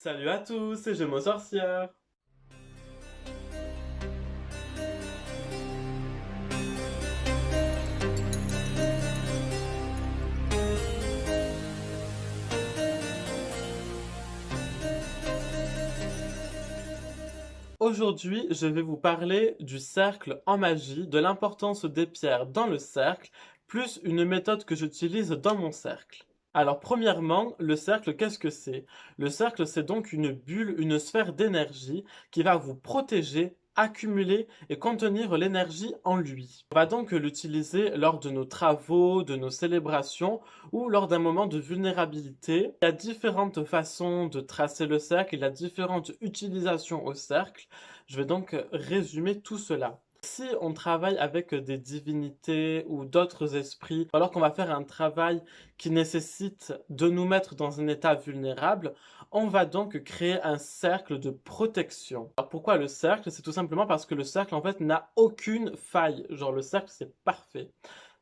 Salut à tous, c'est Gémeaux Sorcière. Aujourd'hui, je vais vous parler du cercle en magie, de l'importance des pierres dans le cercle, plus une méthode que j'utilise dans mon cercle. Alors, premièrement, le cercle, qu'est-ce que c'est? Le cercle, c'est donc une bulle, une sphère d'énergie qui va vous protéger, accumuler et contenir l'énergie en lui. On va donc l'utiliser lors de nos travaux, de nos célébrations ou lors d'un moment de vulnérabilité. Il y a différentes façons de tracer le cercle, il y a différentes utilisations au cercle. Je vais donc résumer tout cela. Si on travaille avec des divinités ou d'autres esprits, alors qu'on va faire un travail qui nécessite de nous mettre dans un état vulnérable, on va donc créer un cercle de protection. Alors pourquoi le cercle? C'est tout simplement parce que le cercle en fait n'a aucune faille. Genre le cercle c'est parfait.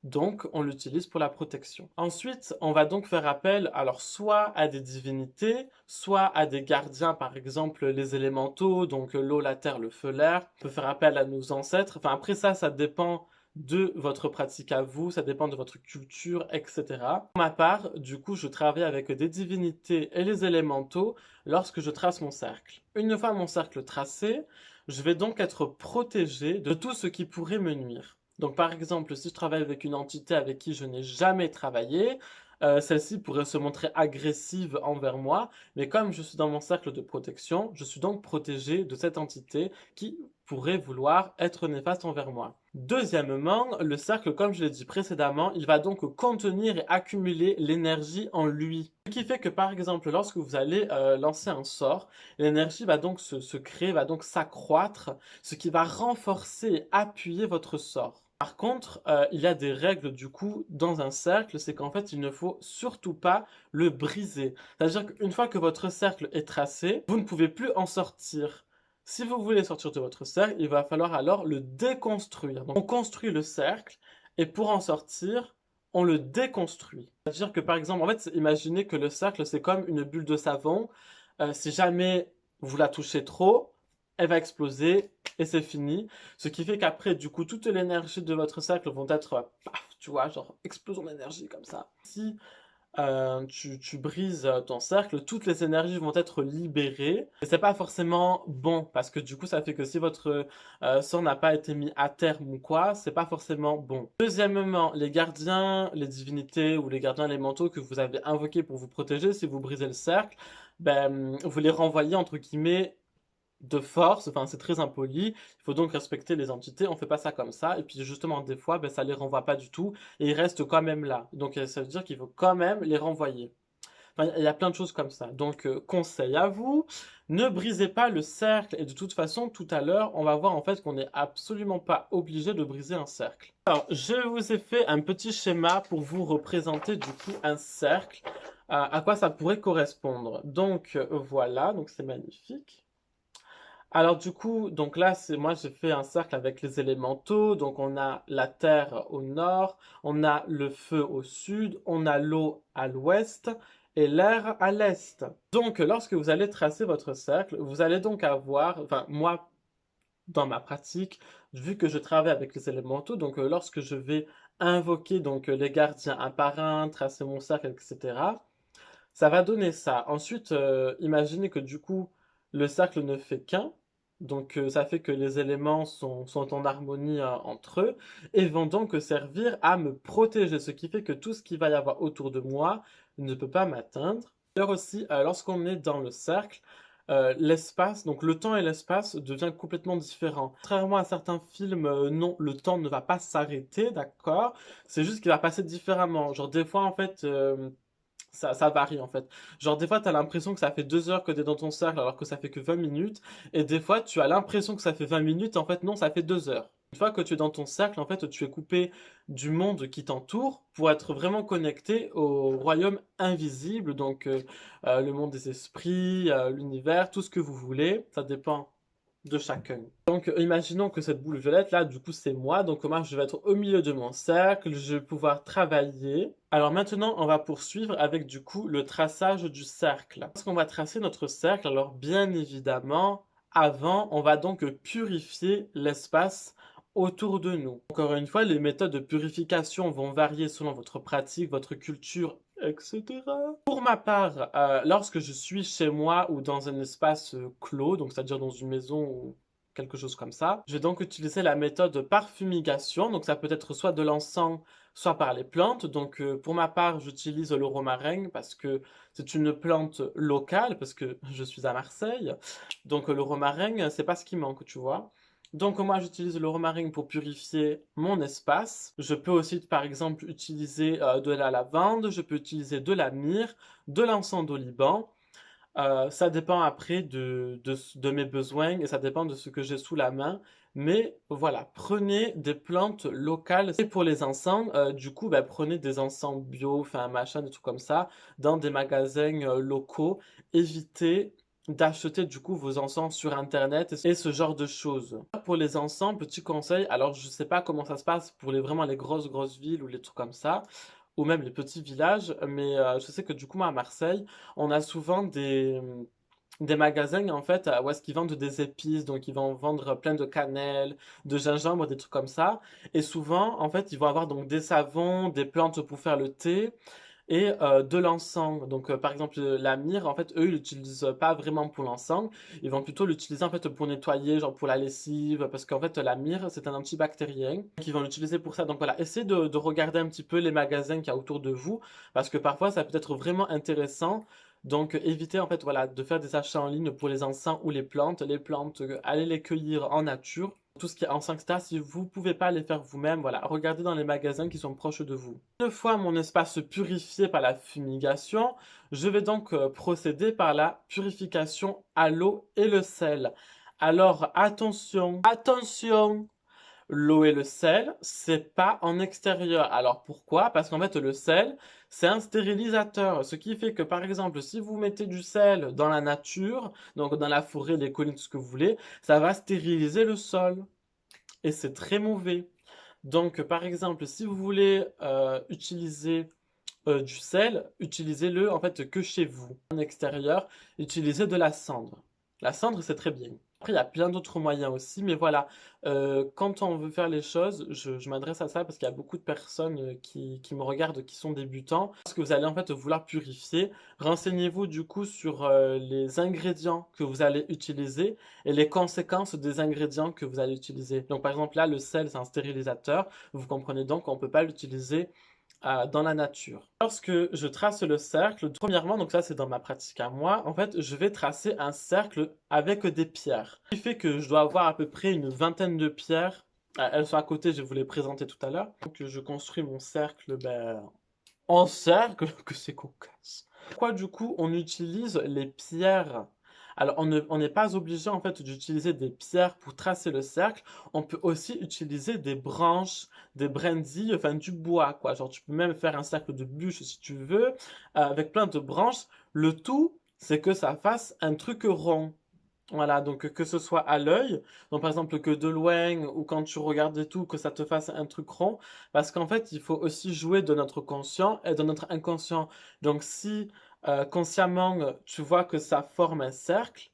Donc, on l'utilise pour la protection. Ensuite, on va donc faire appel, alors soit à des divinités, soit à des gardiens, par exemple les élémentaux, donc l'eau, la terre, le feu, l'air. On peut faire appel à nos ancêtres. Enfin, après ça, ça dépend de votre pratique à vous, ça dépend de votre culture, etc. Pour ma part, du coup, je travaille avec des divinités et les élémentaux lorsque je trace mon cercle. Une fois mon cercle tracé, je vais donc être protégé de tout ce qui pourrait me nuire. Donc par exemple, si je travaille avec une entité avec qui je n'ai jamais travaillé, celle-ci pourrait se montrer agressive envers moi, mais comme je suis dans mon cercle de protection, je suis donc protégé de cette entité qui pourrait vouloir être néfaste envers moi. Deuxièmement, le cercle, comme je l'ai dit précédemment, il va donc contenir et accumuler l'énergie en lui. Ce qui fait que par exemple, lorsque vous allez lancer un sort, l'énergie va donc se créer, va donc s'accroître, ce qui va renforcer et appuyer votre sort. Par contre, il y a des règles du coup dans un cercle, c'est qu'en fait il ne faut surtout pas le briser. C'est-à-dire qu'une fois que votre cercle est tracé, vous ne pouvez plus en sortir. Si vous voulez sortir de votre cercle, il va falloir alors le déconstruire. Donc on construit le cercle et pour en sortir, on le déconstruit. C'est-à-dire que par exemple, en fait, imaginez que le cercle c'est comme une bulle de savon. Si jamais vous la touchez trop, elle va exploser et c'est fini. Ce qui fait qu'après, du coup, toute l'énergie de votre cercle vont être, paf, tu vois, genre explosion d'énergie comme ça. Si tu brises ton cercle, toutes les énergies vont être libérées. Et c'est pas forcément bon, parce que du coup, ça fait que si votre sort n'a pas été mis à terme ou quoi, c'est pas forcément bon. Deuxièmement, les gardiens, les divinités ou les gardiens élémentaux que vous avez invoqués pour vous protéger, si vous brisez le cercle, ben, vous les renvoyez entre guillemets de force, enfin c'est très impoli, il faut donc respecter les entités, on fait pas ça comme ça, et puis justement des fois ben, ça les renvoie pas du tout, et ils restent quand même là, donc ça veut dire qu'il faut quand même les renvoyer. Enfin, il y a plein de choses comme ça, donc conseil à vous, ne brisez pas le cercle, et de toute façon tout à l'heure on va voir en fait qu'on n'est absolument pas obligé de briser un cercle. Alors je vous ai fait un petit schéma pour vous représenter du coup un cercle, à quoi ça pourrait correspondre. Donc voilà, donc c'est magnifique. Alors du coup, donc là, c'est moi j'ai fait un cercle avec les élémentaux. Donc on a la terre au nord, on a le feu au sud, on a l'eau à l'ouest et l'air à l'est. Donc lorsque vous allez tracer votre cercle, vous allez donc avoir, enfin moi dans ma pratique, vu que je travaille avec les élémentaux, donc lorsque je vais invoquer donc les gardiens un par un, tracer mon cercle, etc. Ça va donner ça. Ensuite, imaginez que du coup, le cercle ne fait qu'un. Donc, ça fait que les éléments sont en harmonie entre eux et vont donc servir à me protéger. Ce qui fait que tout ce qui va y avoir autour de moi ne peut pas m'atteindre. D'ailleurs aussi, lorsqu'on est dans le cercle, l'espace, donc le temps et l'espace devient complètement différent. Contrairement à certains films, non, le temps ne va pas s'arrêter, d'accord? C'est juste qu'il va passer différemment. Genre des fois, en fait, ça varie en fait. Genre des fois tu as l'impression que ça fait 2 heures que tu es dans ton cercle alors que ça fait que 20 minutes. Et des fois tu as l'impression que ça fait 20 minutes et en fait non, ça fait 2 heures. Une fois que tu es dans ton cercle, en fait tu es coupé du monde qui t'entoure pour être vraiment connecté au royaume invisible. Donc le monde des esprits, l'univers, tout ce que vous voulez. Ça dépend de chacun. Donc, imaginons que cette boule violette, là, du coup, c'est moi. Donc, moi, je vais être au milieu de mon cercle. Je vais pouvoir travailler. Alors maintenant, on va poursuivre avec, du coup, le traçage du cercle. Lorsqu'on va tracer notre cercle, alors bien évidemment, avant, on va donc purifier l'espace autour de nous. Encore une fois, les méthodes de purification vont varier selon votre pratique, votre culture, etc. Pour ma part, lorsque je suis chez moi ou dans un espace clos, donc c'est-à-dire dans une maison ou quelque chose comme ça, je vais donc utiliser la méthode par fumigation. Donc ça peut être soit de l'encens, soit par les plantes. Donc pour ma part, j'utilise le romarin parce que c'est une plante locale, parce que je suis à Marseille. Donc le romarin, c'est pas ce qui manque, tu vois. Donc moi j'utilise le romarin pour purifier mon espace. Je peux aussi par exemple utiliser de la lavande, je peux utiliser de la myrrhe, de l'encens d'oliban. Ça dépend après de mes besoins et ça dépend de ce que j'ai sous la main. Mais voilà, prenez des plantes locales. Et pour les encens, du coup, bah, prenez des encens bio, enfin machin, des trucs comme ça, dans des magasins locaux. Évitez d'acheter du coup vos encens sur internet et ce genre de choses. Pour les encens, petit conseil, alors je sais pas comment ça se passe pour vraiment les grosses villes ou les trucs comme ça, ou même les petits villages, mais je sais que du coup moi à Marseille, on a souvent des magasins en fait où est-ce qu'ils vendent des épices, donc ils vont vendre plein de cannelle, de gingembre, des trucs comme ça. Et souvent en fait ils vont avoir donc des savons, des plantes pour faire le thé et de l'encens. Donc par exemple la myrrhe en fait eux ils l'utilisent pas vraiment pour l'encens, ils vont plutôt l'utiliser en fait pour nettoyer, genre pour la lessive, parce qu'en fait la myrrhe c'est un antibactérien. Donc ils vont l'utiliser pour ça. Donc voilà, essayez de regarder un petit peu les magasins qu'il y a autour de vous, parce que parfois ça peut être vraiment intéressant. Donc évitez en fait voilà de faire des achats en ligne pour les encens ou les plantes. Les plantes, allez les cueillir en nature. Tout ce qui est encens, etc. Si vous ne pouvez pas les faire vous-même, voilà, regardez dans les magasins qui sont proches de vous. Une fois mon espace purifié par la fumigation, je vais donc procéder par la purification à l'eau et le sel. Alors attention, attention! L'eau et le sel, c'est pas en extérieur. Alors pourquoi? Parce qu'en fait, le sel, c'est un stérilisateur. Ce qui fait que, par exemple, si vous mettez du sel dans la nature, donc dans la forêt, les collines, tout ce que vous voulez, ça va stériliser le sol. Et c'est très mauvais. Donc, par exemple, si vous voulez utiliser du sel, utilisez-le en fait que chez vous. En extérieur, utilisez de la cendre. La cendre, c'est très bien. Après, il y a plein d'autres moyens aussi, mais voilà, quand on veut faire les choses, je m'adresse à ça parce qu'il y a beaucoup de personnes qui me regardent, qui sont débutants. Parce que vous allez en fait vouloir purifier, renseignez-vous du coup sur les ingrédients que vous allez utiliser et les conséquences des ingrédients que vous allez utiliser. Donc par exemple là, le sel, c'est un stérilisateur. Vous comprenez donc qu'on ne peut pas l'utiliser dans la nature. Lorsque je trace le cercle, premièrement, donc ça c'est dans ma pratique à moi, en fait je vais tracer un cercle avec des pierres. Ce qui fait que je dois avoir à peu près une vingtaine de pierres. Elles sont à côté, je vais vous les présenter tout à l'heure. Donc je construis mon cercle en cercle, que c'est cocasse. Pourquoi du coup on utilise les pierres? Alors on n'est pas obligé en fait d'utiliser des pierres pour tracer le cercle. On peut aussi utiliser des branches, des brindilles, enfin du bois quoi. Genre tu peux même faire un cercle de bûches si tu veux, avec plein de branches. Le tout, c'est que ça fasse un truc rond. Voilà, donc que ce soit à l'œil, donc par exemple que de loin ou quand tu regardes et tout, que ça te fasse un truc rond, parce qu'en fait, il faut aussi jouer de notre conscient et de notre inconscient. Donc si consciemment tu vois que ça forme un cercle,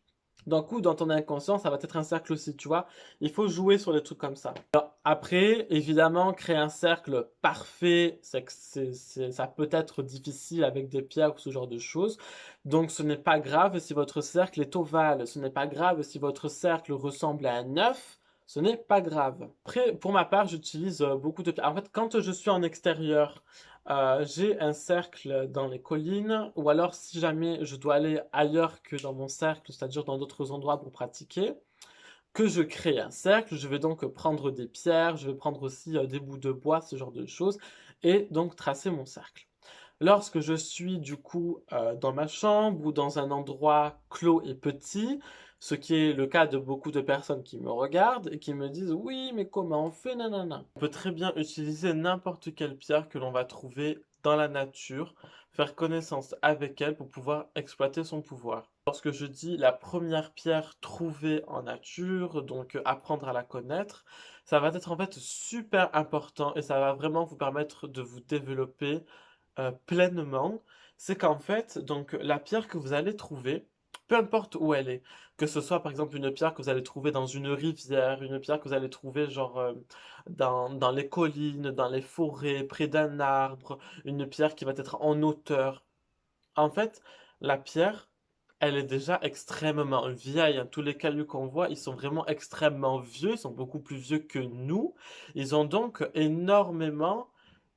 d'un coup dans ton inconscient, ça va être un cercle aussi, tu vois. Il faut jouer sur des trucs comme ça. Alors, après, évidemment, créer un cercle parfait, ça peut être difficile avec des pierres ou ce genre de choses. Donc ce n'est pas grave si votre cercle est ovale, ce n'est pas grave si votre cercle ressemble à un œuf, ce n'est pas grave. Après, pour ma part, j'utilise beaucoup de... En fait, quand je suis en extérieur, j'ai un cercle dans les collines, ou alors si jamais je dois aller ailleurs que dans mon cercle, c'est-à-dire dans d'autres endroits pour pratiquer, que je crée un cercle, je vais donc prendre des pierres, je vais prendre aussi des bouts de bois, ce genre de choses, et donc tracer mon cercle. Lorsque je suis du coup dans ma chambre ou dans un endroit clos et petit, ce qui est le cas de beaucoup de personnes qui me regardent et qui me disent oui, mais comment on fait, nanana. On peut très bien utiliser n'importe quelle pierre que l'on va trouver dans la nature, faire connaissance avec elle pour pouvoir exploiter son pouvoir. Lorsque je dis la première pierre trouvée en nature, donc apprendre à la connaître, ça va être en fait super important et ça va vraiment vous permettre de vous développer pleinement. C'est qu'en fait, donc la pierre que vous allez trouver, peu importe où elle est, que ce soit par exemple une pierre que vous allez trouver dans une rivière, une pierre que vous allez trouver genre dans les collines, dans les forêts, près d'un arbre, une pierre qui va être en hauteur. En fait, la pierre, elle est déjà extrêmement vieille, hein. Tous les cailloux qu'on voit, ils sont vraiment extrêmement vieux, ils sont beaucoup plus vieux que nous. Ils ont donc énormément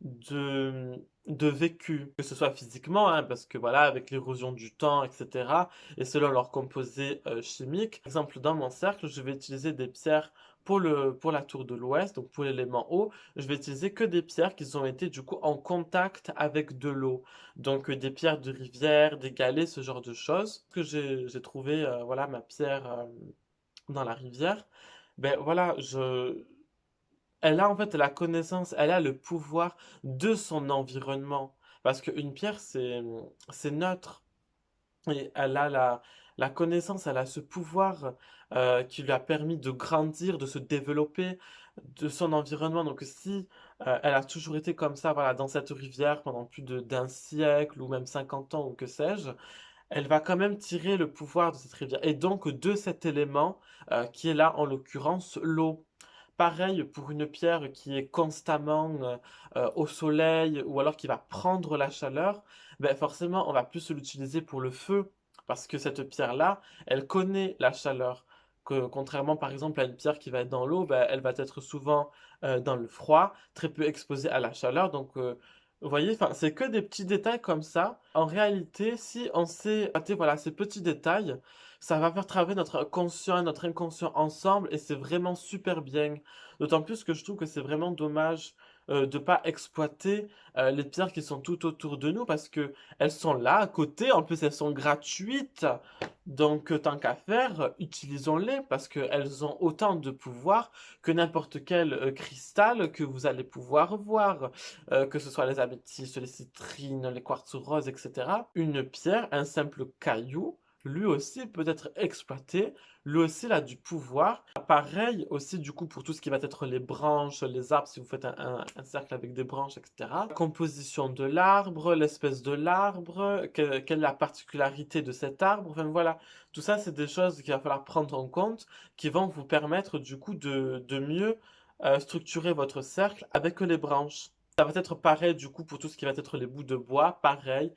de, de vécu, que ce soit physiquement, hein, parce que voilà, avec l'érosion du temps, etc., et selon leur composé chimique. Par exemple, dans mon cercle, je vais utiliser des pierres pour la tour de l'Ouest, donc pour l'élément eau, je vais utiliser que des pierres qui ont été du coup en contact avec de l'eau. Donc des pierres de rivière, des galets, ce genre de choses. Que j'ai trouvé voilà ma pierre dans la rivière. Ben voilà, elle a en fait la connaissance, elle a le pouvoir de son environnement. Parce qu'une pierre, c'est neutre. Et elle a la connaissance, elle a ce pouvoir qui lui a permis de grandir, de se développer de son environnement. Donc si elle a toujours été comme ça, voilà, dans cette rivière pendant d'un siècle ou même 50 ans ou que sais-je, elle va quand même tirer le pouvoir de cette rivière. Et donc de cet élément qui est là, en l'occurrence, l'eau. Pareil pour une pierre qui est constamment au soleil ou alors qui va prendre la chaleur, ben forcément on va plus l'utiliser pour le feu parce que cette pierre-là, elle connaît la chaleur. Que, contrairement par exemple à une pierre qui va être dans l'eau, ben, elle va être souvent dans le froid, très peu exposée à la chaleur. Donc vous voyez, enfin, c'est que des petits détails comme ça. En réalité, si on sait, voilà, ces petits détails, ça va faire travailler notre conscient et notre inconscient ensemble et c'est vraiment super bien. D'autant plus que je trouve que c'est vraiment dommage de pas exploiter les pierres qui sont tout autour de nous parce que elles sont là à côté, en plus elles sont gratuites. Donc tant qu'à faire, utilisons-les parce qu'elles ont autant de pouvoir que n'importe quel cristal que vous allez pouvoir voir, que ce soit les améthystes, les citrines, les quartz roses, etc. Une pierre, un simple caillou, lui aussi peut être exploité, lui aussi il a du pouvoir. Pareil aussi du coup pour tout ce qui va être les branches, les arbres, si vous faites un cercle avec des branches, etc. Composition de l'arbre, l'espèce de l'arbre, quelle est la particularité de cet arbre, enfin voilà. Tout ça c'est des choses qu'il va falloir prendre en compte, qui vont vous permettre du coup de mieux structurer votre cercle avec les branches. Ça va être pareil du coup pour tout ce qui va être les bouts de bois, pareil,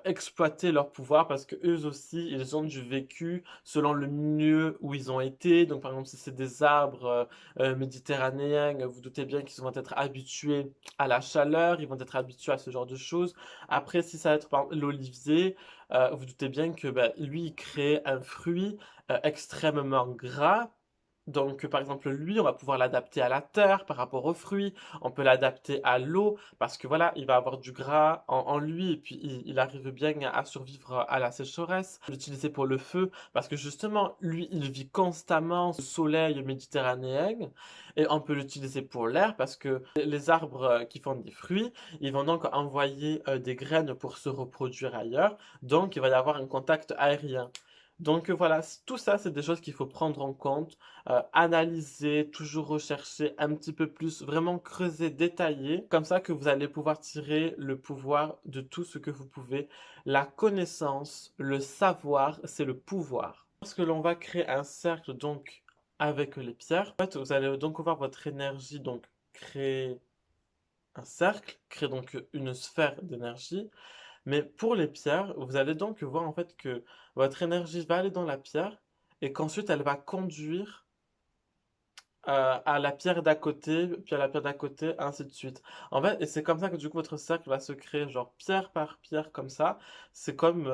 exploiter leur pouvoir parce que eux aussi ils ont du vécu selon le milieu où ils ont été. Donc par exemple si c'est des arbres méditerranéens, vous doutez bien qu'ils vont être habitués à la chaleur, ils vont être habitués à ce genre de choses. Après si ça va être par exemple l'olivier, vous doutez bien que bah, lui il crée un fruit extrêmement gras. Donc, par exemple, lui, on va pouvoir l'adapter à la terre par rapport aux fruits. On peut l'adapter à l'eau parce que voilà, il va avoir du gras en lui et puis il arrive bien à survivre à la sécheresse. L'utiliser pour le feu parce que justement, lui, il vit constamment au soleil méditerranéen et on peut l'utiliser pour l'air parce que les arbres qui font des fruits, ils vont donc envoyer des graines pour se reproduire ailleurs. Donc, il va y avoir un contact aérien. Donc voilà, tout ça, c'est des choses qu'il faut prendre en compte, analyser, toujours rechercher un petit peu plus, vraiment creuser, détailler, comme ça que vous allez pouvoir tirer le pouvoir de tout ce que vous pouvez. La connaissance, le savoir, c'est le pouvoir. Lorsque l'on va créer un cercle donc avec les pierres, en fait, vous allez donc voir votre énergie donc créer un cercle, créer donc une sphère d'énergie. Mais pour les pierres, vous allez donc voir en fait que votre énergie va aller dans la pierre et qu'ensuite elle va conduire à la pierre d'à côté, puis à la pierre d'à côté, ainsi de suite. En fait, et c'est comme ça que du coup votre cercle va se créer, genre pierre par pierre comme ça. C'est comme,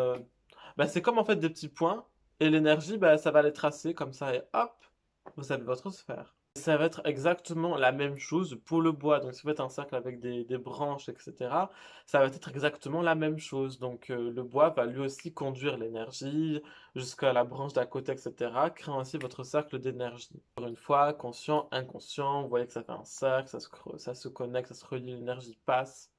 c'est comme en fait des petits points et l'énergie, bah, ça va les tracer comme ça et hop, vous avez votre sphère. Ça va être exactement la même chose pour le bois. Donc, si vous faites un cercle avec des branches, etc., ça va être exactement la même chose. Donc, le bois va lui aussi conduire l'énergie jusqu'à la branche d'à côté, etc., créant ainsi votre cercle d'énergie. Encore une fois, conscient, inconscient, vous voyez que ça fait un cercle, ça se connecte, ça se relie, l'énergie passe.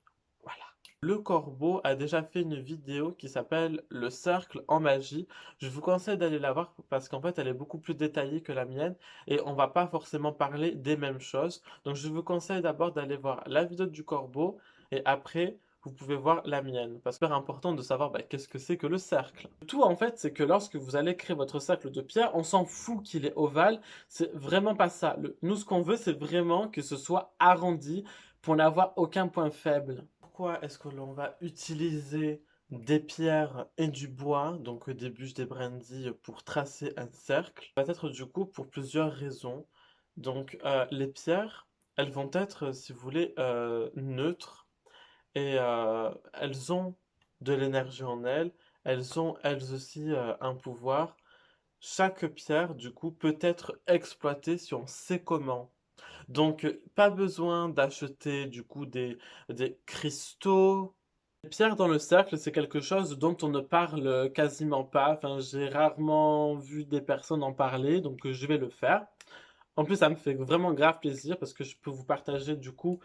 Voilà. Le Corbeau a déjà fait une vidéo qui s'appelle Le cercle en magie. Je vous conseille d'aller la voir parce qu'en fait elle est beaucoup plus détaillée que la mienne et on va pas forcément parler des mêmes choses. Donc je vous conseille d'abord d'aller voir la vidéo du Corbeau et après vous pouvez voir la mienne. Parce que c'est important de savoir qu'est-ce que c'est que le cercle. Le tout en fait c'est que lorsque vous allez créer votre cercle de pierre, on s'en fout qu'il est ovale. C'est vraiment pas ça. Nous ce qu'on veut c'est vraiment que ce soit arrondi pour n'avoir aucun point faible. Pourquoi est-ce que l'on va utiliser des pierres et du bois, donc des bûches, des brindilles, pour tracer un cercle? Ça va être du coup pour plusieurs raisons. Donc les pierres, elles vont être, si vous voulez, neutres et elles ont de l'énergie en elles. Elles ont elles aussi un pouvoir. Chaque pierre, du coup, peut être exploitée si on sait comment. Donc, pas besoin d'acheter du coup des cristaux. Les pierres dans le cercle, c'est quelque chose dont on ne parle quasiment pas. Enfin, j'ai rarement vu des personnes en parler, donc je vais le faire. En plus, ça me fait vraiment grave plaisir parce que je peux vous partager du coup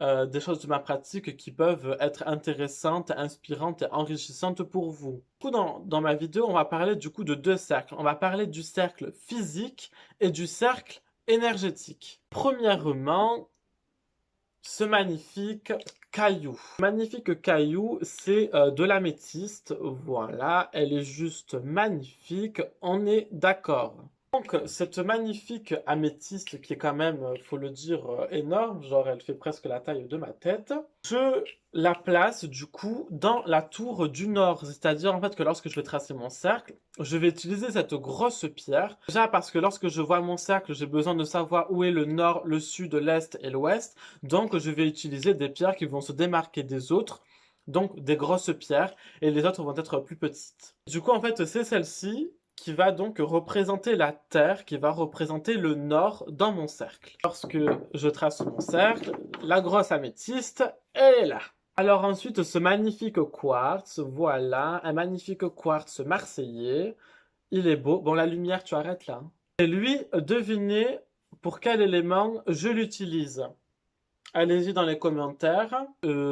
des choses de ma pratique qui peuvent être intéressantes, inspirantes et enrichissantes pour vous. Du coup, dans ma vidéo, on va parler du coup de deux cercles. On va parler du cercle physique et du cercle énergétique. Premièrement, ce magnifique caillou. Magnifique caillou, c'est de l'améthyste. Voilà, elle est juste magnifique. On est d'accord. Donc, cette magnifique améthyste qui est quand même, faut le dire, énorme, genre elle fait presque la taille de ma tête, je la place du coup dans la tour du nord. C'est-à-dire en fait que lorsque je vais tracer mon cercle, je vais utiliser cette grosse pierre. Déjà parce que lorsque je vois mon cercle, j'ai besoin de savoir où est le nord, le sud, l'est et l'ouest. Donc je vais utiliser des pierres qui vont se démarquer des autres. Donc des grosses pierres et les autres vont être plus petites. Du coup en fait c'est celle-ci qui va donc représenter la Terre, qui va représenter le nord dans mon cercle. Lorsque je trace mon cercle, la grosse améthyste, elle est là. Alors ensuite, ce magnifique quartz, voilà, un magnifique quartz marseillais. Il est beau. Bon, la lumière, tu arrêtes là. Et lui, devinez pour quel élément je l'utilise. Allez-y dans les commentaires.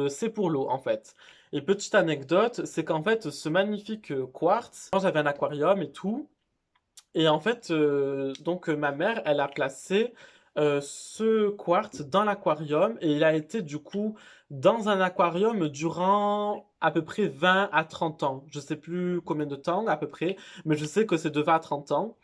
C'est pour l'eau en fait. Et petite anecdote, c'est qu'en fait, ce magnifique quartz, quand j'avais un aquarium et tout, et en fait, donc ma mère, elle a placé ce quartz dans l'aquarium et il a été du coup dans un aquarium durant à peu près 20 à 30 ans. Je sais plus combien de temps à peu près, mais je sais que c'est de 20 à 30 ans.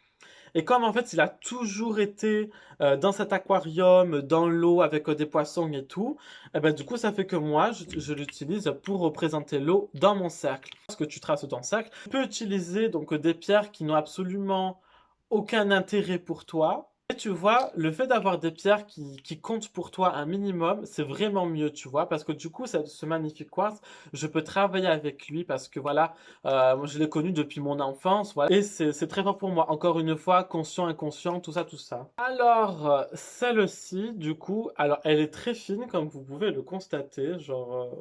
Et comme en fait il a toujours été dans cet aquarium, dans l'eau avec des poissons et tout, et ben, du coup ça fait que moi je l'utilise pour représenter l'eau dans mon cercle. Lorsque tu traces ton cercle, tu peux utiliser donc des pierres qui n'ont absolument aucun intérêt pour toi. Et tu vois, le fait d'avoir des pierres qui comptent pour toi un minimum, c'est vraiment mieux, tu vois, parce que du coup, ce magnifique quartz, je peux travailler avec lui parce que voilà, moi, je l'ai connu depuis mon enfance, voilà. Et c'est très fort pour moi. Encore une fois, conscient, inconscient, tout ça, tout ça. Alors, celle-ci, du coup, alors elle est très fine, comme vous pouvez le constater. Genre,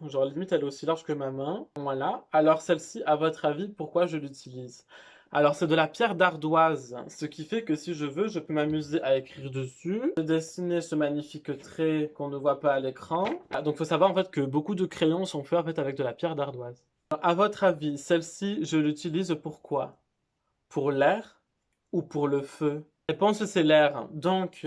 genre limite, elle est aussi large que ma main. Voilà. Alors, celle-ci, à votre avis, pourquoi je l'utilise? Alors, c'est de la pierre d'ardoise, ce qui fait que si je veux, je peux m'amuser à écrire dessus, dessiner ce magnifique trait qu'on ne voit pas à l'écran. Ah, donc, il faut savoir en fait que beaucoup de crayons sont faits en fait avec de la pierre d'ardoise. À votre avis, celle-ci, je l'utilise pour quoi? Pour l'air ou pour le feu? Réponse, c'est l'air. Donc,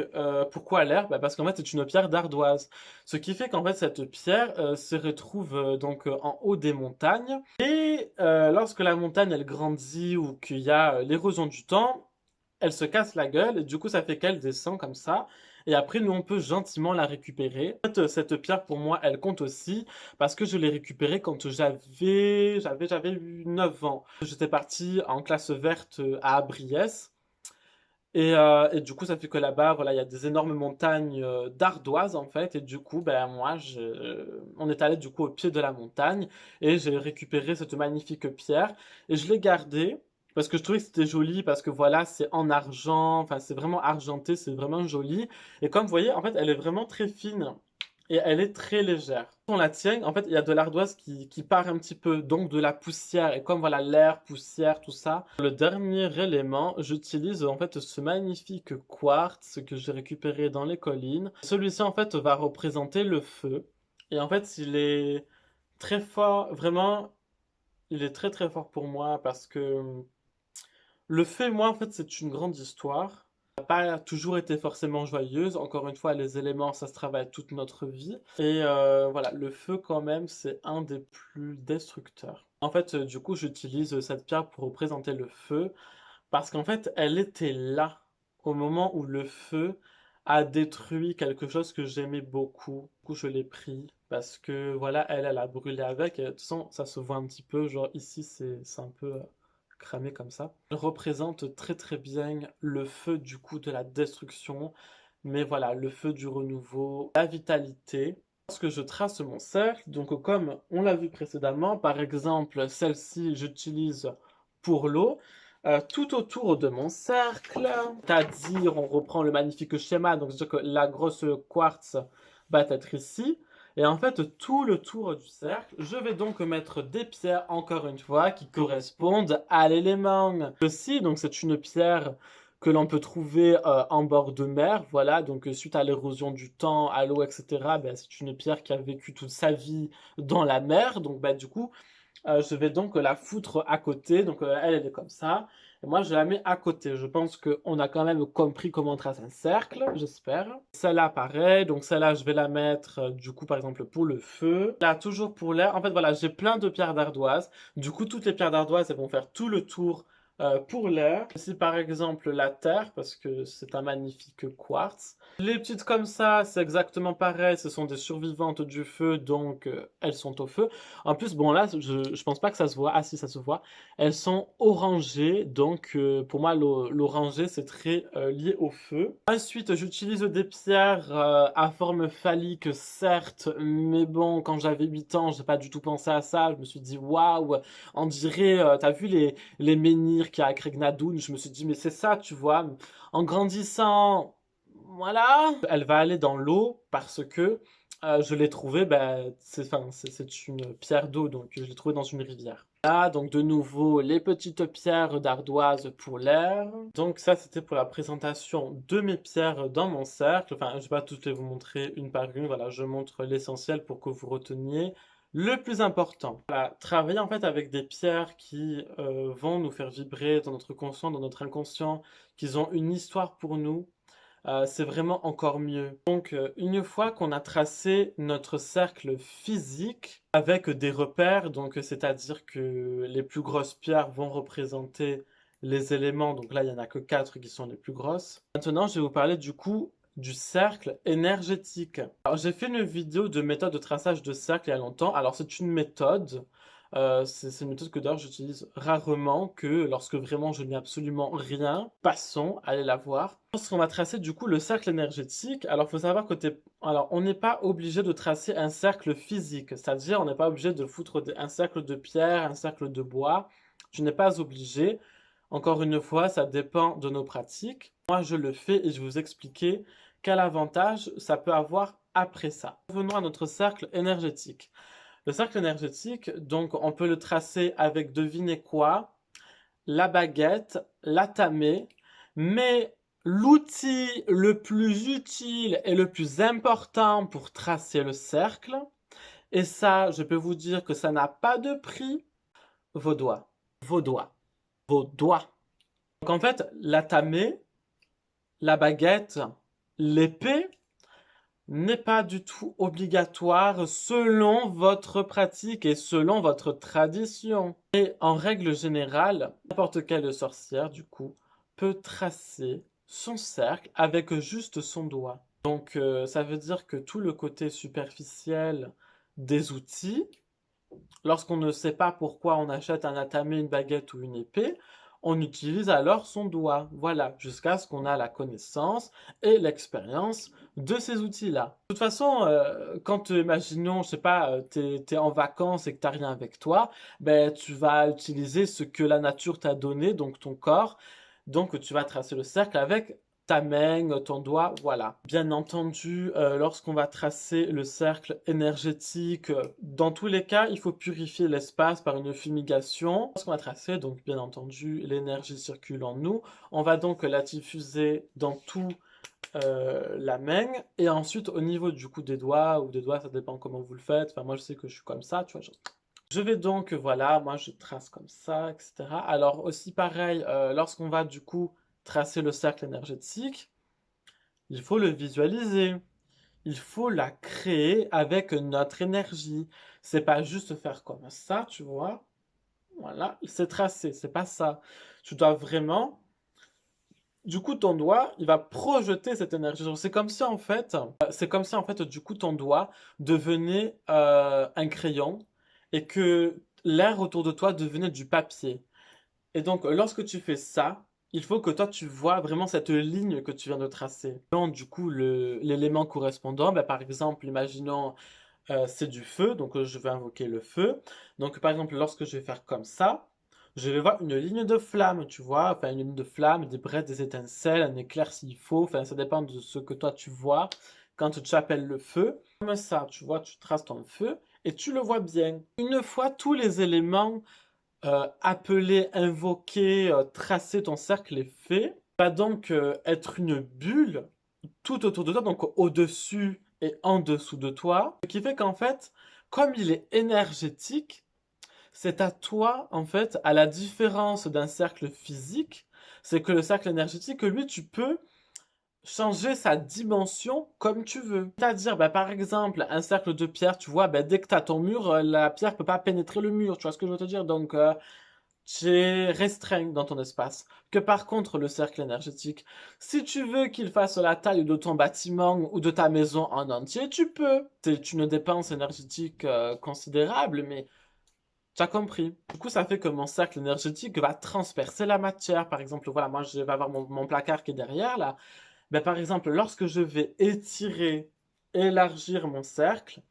pourquoi l'air? Parce qu'en fait, c'est une pierre d'ardoise. Ce qui fait qu'en fait, cette pierre se retrouve donc en haut des montagnes. Et lorsque la montagne, elle grandit ou qu'il y a l'érosion du temps, elle se casse la gueule et du coup, ça fait qu'elle descend comme ça. Et après, nous, on peut gentiment la récupérer. En fait, cette pierre, pour moi, elle compte aussi parce que je l'ai récupérée quand j'avais eu 9 ans. J'étais parti en classe verte à Briès. Et du coup, ça fait que là-bas, voilà, il y a des énormes montagnes d'ardoises en fait. Et du coup, ben moi, on est allé du coup au pied de la montagne et j'ai récupéré cette magnifique pierre et je l'ai gardée parce que je trouvais que c'était joli parce que voilà, c'est en argent, enfin c'est vraiment argenté, c'est vraiment joli. Et comme vous voyez, en fait, elle est vraiment très fine et elle est très légère. On la tient, en fait, il y a de l'ardoise qui part un petit peu, donc de la poussière. Et comme voilà, l'air, poussière, tout ça. Le dernier élément, j'utilise en fait ce magnifique quartz que j'ai récupéré dans les collines. Celui-ci, en fait, va représenter le feu. Et en fait, il est très fort, vraiment, il est très très fort pour moi parce que le feu, moi, en fait, c'est une grande histoire. Ça n'a pas toujours été forcément joyeuse. Encore une fois, les éléments, ça se travaille toute notre vie. Et voilà, le feu, quand même, c'est un des plus destructeurs. En fait, du coup, j'utilise cette pierre pour représenter le feu parce qu'en fait, elle était là au moment où le feu a détruit quelque chose que j'aimais beaucoup. Du coup, je l'ai pris parce que voilà, elle a brûlé avec. Et de toute façon, ça se voit un petit peu. Genre ici, c'est un peu cramé comme ça. Elle représente très très bien le feu du coup de la destruction. Mais voilà, le feu du renouveau, la vitalité. Lorsque je trace mon cercle, donc comme on l'a vu précédemment, par exemple, celle-ci, j'utilise pour l'eau. Tout autour de mon cercle, c'est-à-dire on reprend le magnifique schéma, donc c'est-à-dire que la grosse quartz va être ici, et en fait tout le tour du cercle, je vais donc mettre des pierres encore une fois qui correspondent à l'élément. Ceci, donc c'est une pierre que l'on peut trouver en bord de mer, voilà, donc suite à l'érosion du temps, à l'eau, etc., ben, c'est une pierre qui a vécu toute sa vie dans la mer, donc ben, du coup, je vais donc la foutre à côté. Donc elle, elle est comme ça. Et moi, je la mets à côté. Je pense qu'on a quand même compris comment on trace un cercle, j'espère. Celle-là, pareil. Donc celle-là, je vais la mettre, du coup, par exemple, pour le feu. Là, toujours pour l'air. En fait, voilà, j'ai plein de pierres d'ardoise. Du coup, toutes les pierres d'ardoise, elles vont faire tout le tour pour l'air. Ici, par exemple, la terre, parce que c'est un magnifique quartz. Les petites comme ça, c'est exactement pareil. Ce sont des survivantes du feu, donc elles sont au feu. En plus, bon là, je pense pas que ça se voit. Ah si, ça se voit. Elles sont orangées, donc pour moi, l'orangé, c'est très lié au feu. Ensuite, j'utilise des pierres à forme phallique, certes, mais bon, quand j'avais 8 ans, j'ai pas du tout pensé à ça. Je me suis dit, waouh, on dirait, t'as vu les menhirs qu'il y a à Craignadoun? Je me suis dit, mais c'est ça, tu vois. En grandissant, voilà, elle va aller dans l'eau parce que je l'ai trouvée, ben, c'est une pierre d'eau, donc je l'ai trouvée dans une rivière. Là, donc de nouveau, les petites pierres d'ardoise pour l'air. Donc ça, c'était pour la présentation de mes pierres dans mon cercle. Enfin, je vais pas toutes les vous montrer une par une. Voilà, je montre l'essentiel pour que vous reteniez le plus important. Voilà, travailler en fait avec des pierres qui vont nous faire vibrer dans notre conscient, dans notre inconscient, qui ont une histoire pour nous. C'est vraiment encore mieux. Donc, une fois qu'on a tracé notre cercle physique avec des repères, donc c'est-à-dire que les plus grosses pierres vont représenter les éléments, donc là il n'y en a que 4 qui sont les plus grosses. Maintenant, je vais vous parler du coup du cercle énergétique. Alors, j'ai fait une vidéo de méthode de traçage de cercle il y a longtemps. Alors, c'est une méthode. C'est une méthode que d'ailleurs j'utilise rarement, que lorsque vraiment je n'ai absolument rien. Passons, allez la voir. Lorsqu'on va tracer du coup le cercle énergétique, alors il faut savoir que alors, on n'est pas obligé de tracer un cercle physique, c'est-à-dire on n'est pas obligé de foutre un cercle de pierre, un cercle de bois. Je n'ai pas obligé. Encore une fois, ça dépend de nos pratiques. Moi, je le fais et je vais vous expliquer quel avantage ça peut avoir après ça. Revenons à notre cercle énergétique. Le cercle énergétique, donc on peut le tracer avec, devinez quoi, la baguette, la tamée, mais l'outil le plus utile et le plus important pour tracer le cercle, et ça, je peux vous dire que ça n'a pas de prix, vos doigts, vos doigts, vos doigts. Donc en fait, la tamée, la baguette, l'épée, n'est pas du tout obligatoire selon votre pratique et selon votre tradition. Et en règle générale, n'importe quelle sorcière, du coup, peut tracer son cercle avec juste son doigt. Donc, ça veut dire que tout le côté superficiel des outils, lorsqu'on ne sait pas pourquoi on achète un atamé, une baguette ou une épée, on utilise alors son doigt. Voilà, jusqu'à ce qu'on a la connaissance et l'expérience de ces outils-là. De toute façon, quand, imaginons, je sais pas, t'es en vacances et que t'as rien avec toi, ben, tu vas utiliser ce que la nature t'a donné, donc ton corps. Donc, tu vas tracer le cercle avec ta main, ton doigt, voilà. Bien entendu, lorsqu'on va tracer le cercle énergétique, dans tous les cas, il faut purifier l'espace par une fumigation. Lorsqu'on va tracer, donc bien entendu, l'énergie circule en nous. On va donc la diffuser dans tout la main et ensuite au niveau du coup des doigts ou des doigts, ça dépend comment vous le faites. Enfin, moi je sais que je suis comme ça, tu vois. Je vais donc, voilà, moi je trace comme ça, etc. Alors aussi pareil, lorsqu'on va du coup tracer le cercle énergétique, il faut le visualiser. Il faut la créer avec notre énergie. C'est pas juste faire comme ça, tu vois. Voilà, c'est tracé, c'est pas ça. Tu dois vraiment. Du coup, ton doigt, il va projeter cette énergie. C'est comme si en fait, du coup, ton doigt devenait un crayon et que l'air autour de toi devenait du papier. Et donc, lorsque tu fais ça, il faut que toi, tu vois vraiment cette ligne que tu viens de tracer. Donc, du coup, l'élément correspondant, ben, par exemple, imaginons, c'est du feu, donc je vais invoquer le feu. Donc, par exemple, lorsque je vais faire comme ça, je vais voir une ligne de flamme, tu vois, enfin une ligne de flamme, des braises, des étincelles, un éclair s'il faut, enfin ça dépend de ce que toi tu vois quand tu appelles le feu. Comme ça, tu vois, tu traces ton feu et tu le vois bien. Une fois tous les éléments appelés, invoqués, tracés, ton cercle est fait, va donc être une bulle tout autour de toi, donc au-dessus et en dessous de toi, ce qui fait qu'en fait, comme il est énergétique, c'est à toi, en fait, à la différence d'un cercle physique, c'est que le cercle énergétique, lui, tu peux changer sa dimension comme tu veux. C'est-à-dire, bah, par exemple, un cercle de pierre, tu vois, bah, dès que tu as ton mur, la pierre peut pas pénétrer le mur, tu vois ce que je veux te dire? Donc, tu es restreint dans ton espace. Que par contre, le cercle énergétique, si tu veux qu'il fasse la taille de ton bâtiment ou de ta maison en entier, tu peux. C'est une dépense énergétique considérable, mais tu as compris. Du coup, ça fait que mon cercle énergétique va transpercer la matière. Par exemple, voilà, moi, je vais avoir mon placard qui est derrière, là. Ben, par exemple, lorsque je vais étirer, élargir mon cercle,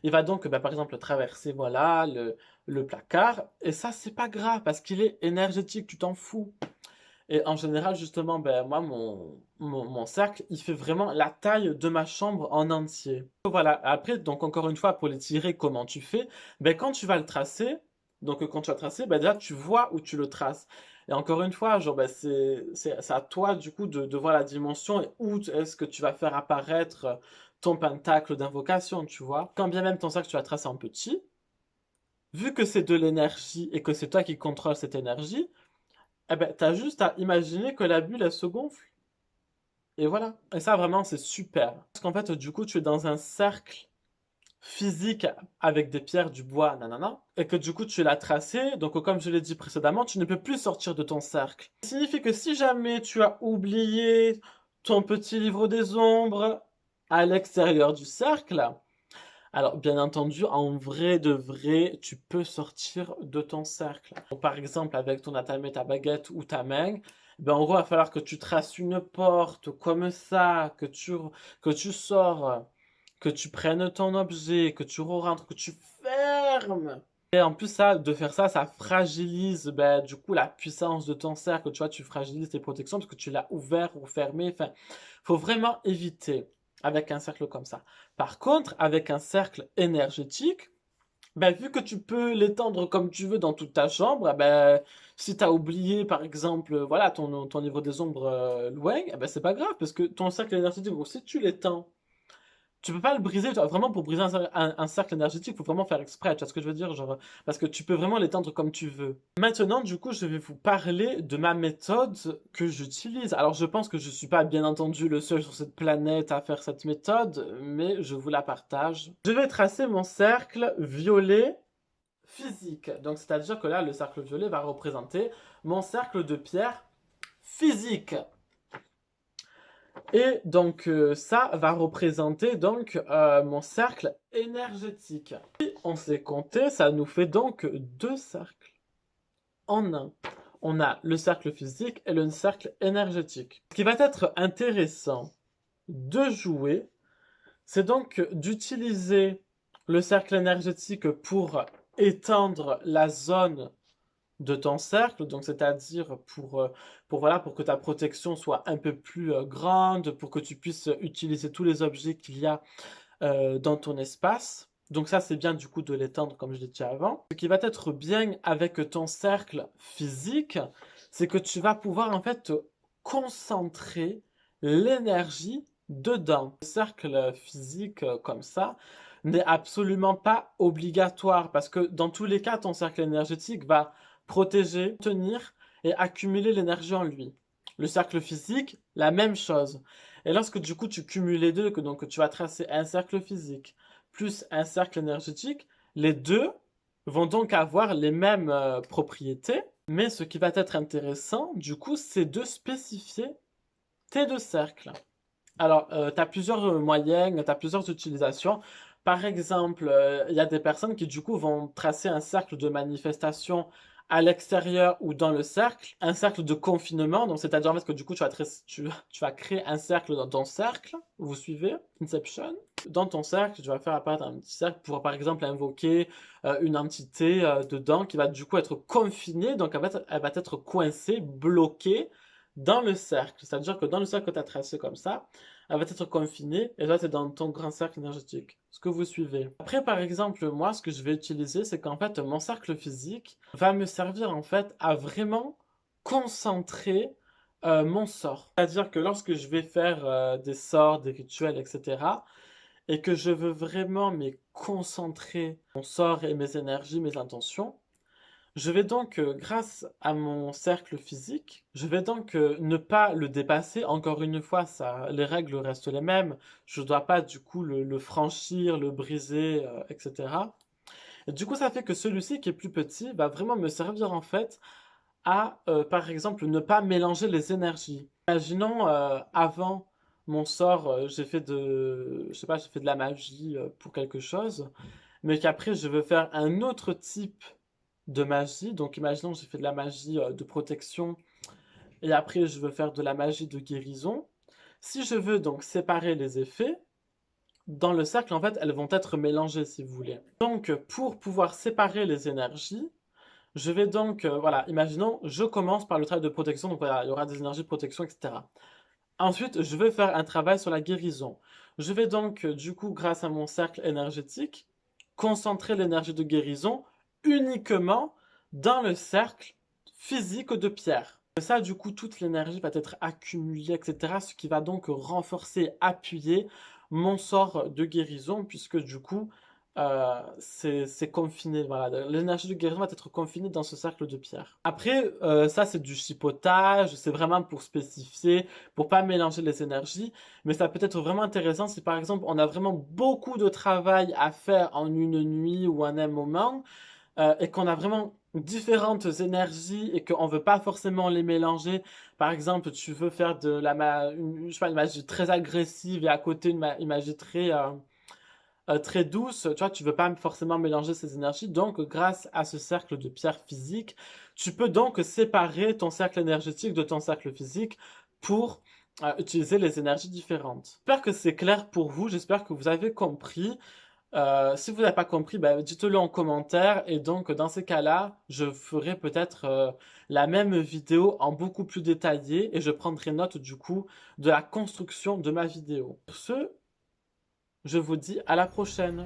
il va donc, ben, par exemple, traverser, voilà, le placard. Et ça, c'est pas grave, parce qu'il est énergétique, tu t'en fous. Et en général, justement, ben, moi, mon cercle, il fait vraiment la taille de ma chambre en entier. Voilà, après, donc encore une fois, pour les tirer, comment tu fais? Ben, quand tu vas le tracer, donc quand tu vas tracer, ben, déjà, tu vois où tu le traces. Et encore une fois, genre, ben, c'est à toi, du coup, de voir la dimension et où est-ce que tu vas faire apparaître ton pentacle d'invocation, tu vois. Quand bien même ton cercle, tu vas tracer en petit, vu que c'est de l'énergie et que c'est toi qui contrôles cette énergie, eh ben, t'as juste à imaginer que la bulle, elle se gonfle. Et voilà. Et ça, vraiment, c'est super. Parce qu'en fait, du coup, tu es dans un cercle physique avec des pierres, du bois, nanana, et que du coup, tu l'as tracé. Donc, comme je l'ai dit précédemment, tu ne peux plus sortir de ton cercle. Ça signifie que si jamais tu as oublié ton petit livre des ombres à l'extérieur du cercle, alors, bien entendu, en vrai de vrai, tu peux sortir de ton cercle. Donc, par exemple, avec ton atame, ta baguette ou ta main, ben, en gros, il va falloir que tu traces une porte comme ça, que tu sors, que tu prennes ton objet, que tu rentres, que tu fermes. Et en plus, ça, de faire ça, ça fragilise ben, du coup la puissance de ton cercle. Tu vois, tu fragilises tes protections parce que tu l'as ouvert ou fermé. Enfin, faut vraiment éviter avec un cercle comme ça. Par contre, avec un cercle énergétique, ben, vu que tu peux l'étendre comme tu veux dans toute ta chambre, ben, si tu as oublié, par exemple, voilà, ton livre des ombres loin, eh ben, c'est pas grave parce que ton cercle énergétique, aussi, tu l'étends. Tu peux pas le briser, tu vois, vraiment pour briser un cercle énergétique, il faut vraiment faire exprès, tu vois ce que je veux dire, genre, parce que tu peux vraiment l'étendre comme tu veux. Maintenant, du coup, je vais vous parler de ma méthode que j'utilise. Alors, je pense que je suis pas bien entendu le seul sur cette planète à faire cette méthode, mais je vous la partage. Je vais tracer mon cercle violet physique. Donc, c'est-à-dire que là, le cercle violet va représenter mon cercle de pierre physique. Et donc ça va représenter donc mon cercle énergétique. Si on sait compter, ça nous fait donc deux cercles en un. On a le cercle physique et le cercle énergétique. Ce qui va être intéressant de jouer, c'est donc d'utiliser le cercle énergétique pour étendre la zone de ton cercle, donc c'est-à-dire voilà, pour que ta protection soit un peu plus grande, pour que tu puisses utiliser tous les objets qu'il y a dans ton espace. Donc ça, c'est bien du coup de l'étendre comme je l'ai dit avant. Ce qui va être bien avec ton cercle physique, c'est que tu vas pouvoir en fait te concentrer l'énergie dedans. Le cercle physique comme ça n'est absolument pas obligatoire parce que dans tous les cas, ton cercle énergétique va protéger, tenir et accumuler l'énergie en lui. Le cercle physique, la même chose. Et lorsque du coup tu cumules les deux, que donc tu vas tracer un cercle physique plus un cercle énergétique, les deux vont donc avoir les mêmes propriétés. Mais ce qui va être intéressant, du coup, c'est de spécifier tes deux cercles. Alors, tu as plusieurs moyens, tu as plusieurs utilisations. Par exemple, il y a des personnes qui du coup vont tracer un cercle de manifestation à l'extérieur ou dans le cercle, un cercle de confinement, donc c'est-à-dire en fait que du coup tu vas créer un cercle dans ton cercle, vous suivez? Inception. Dans ton cercle, tu vas faire apparaître un petit cercle pour par exemple invoquer une entité dedans qui va du coup être confinée, donc elle va être coincée, bloquée dans le cercle. C'est-à-dire que dans le cercle que tu as tracé comme ça, elle va être confinée et là, c'est dans ton grand cercle énergétique. Ce que vous suivez. Après, par exemple, moi, ce que je vais utiliser, c'est qu'en fait, mon cercle physique va me servir en fait à vraiment concentrer mon sort. C'est-à-dire que lorsque je vais faire des sorts, des rituels, etc., et que je veux vraiment me concentrer mon sort et mes énergies, mes intentions, je vais donc, grâce à mon cercle physique, je vais donc ne pas le dépasser. Encore une fois, ça, les règles restent les mêmes. Je ne dois pas du coup le franchir, le briser, etc. Et du coup, ça fait que celui-ci qui est plus petit va vraiment me servir en fait à, par exemple, ne pas mélanger les énergies. Imaginons, avant mon sort, je sais pas, j'ai fait de la magie pour quelque chose, mais qu'après je veux faire un autre type de magie. Donc, imaginons j'ai fait de la magie de protection et après je veux faire de la magie de guérison. Si je veux donc séparer les effets, dans le cercle, en fait, elles vont être mélangées si vous voulez. Donc, pour pouvoir séparer les énergies, je vais donc, voilà, imaginons, je commence par le travail de protection, donc voilà, il y aura des énergies de protection, etc. Ensuite, je vais faire un travail sur la guérison. Je vais donc, du coup, grâce à mon cercle énergétique, concentrer l'énergie de guérison uniquement dans le cercle physique de pierre. Et ça, du coup, toute l'énergie va être accumulée, etc. Ce qui va donc renforcer, appuyer mon sort de guérison, puisque du coup, c'est confiné. Voilà, l'énergie de guérison va être confinée dans ce cercle de pierre. Après, ça, c'est du chipotage, c'est vraiment pour spécifier, pour pas mélanger les énergies. Mais ça peut être vraiment intéressant si, par exemple, on a vraiment beaucoup de travail à faire en une nuit ou en un moment et qu'on a vraiment différentes énergies et qu'on veut pas forcément les mélanger. Par exemple, tu veux faire de je sais pas, une magie très agressive et à côté une magie très douce, tu vois, tu veux pas forcément mélanger ces énergies. Donc, grâce à ce cercle de pierre physique, tu peux donc séparer ton cercle énergétique de ton cercle physique pour utiliser les énergies différentes. J'espère que c'est clair pour vous, j'espère que vous avez compris. Si vous n'avez pas compris, ben, dites-le en commentaire et donc dans ces cas-là, je ferai peut-être la même vidéo en beaucoup plus détaillé et je prendrai note du coup de la construction de ma vidéo. Sur ce, je vous dis à la prochaine.